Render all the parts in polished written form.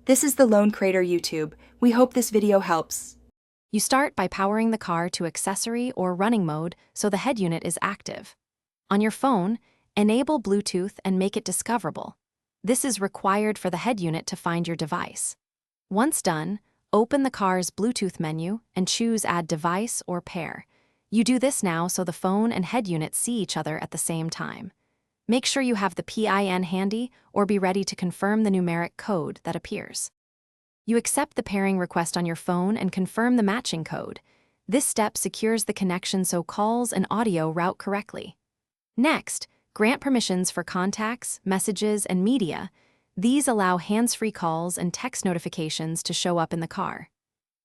This is the Lone Crater YouTube. We hope this video helps. You start by powering the car to accessory or running mode so the head unit is active. On your phone, enable Bluetooth and make it discoverable. This is required for the head unit to find your device. Once done, open the car's Bluetooth menu and choose Add Device or Pair. You do this now so the phone and head unit see each other at the same time. Make sure you have the PIN handy or be ready to confirm the numeric code that appears. You accept the pairing request on your phone and confirm the matching code. This step secures the connection so calls and audio route correctly. Next, grant permissions for contacts, messages, and media. These allow hands-free calls and text notifications to show up in the car.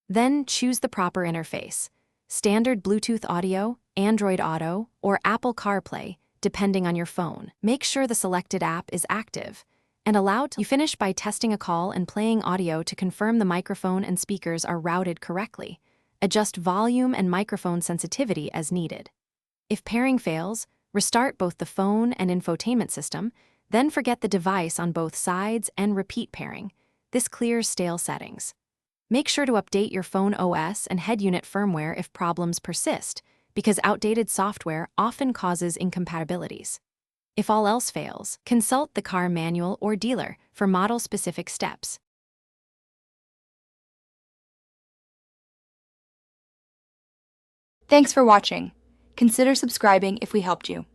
Then choose the proper interface: standard Bluetooth audio, Android Auto, or Apple CarPlay, depending on your phone. Make sure the selected app is active and allowed. You finish by testing a call and playing audio to confirm the microphone and speakers are routed correctly. Adjust volume and microphone sensitivity as needed. If pairing fails, restart both the phone and infotainment system, then forget the device on both sides and repeat pairing. This clears stale settings. Make sure to update your phone OS and head unit firmware if problems persist, because outdated software often causes incompatibilities. If all else fails, consult the car manual or dealer for model-specific steps. Thanks for watching. Consider subscribing if we helped you.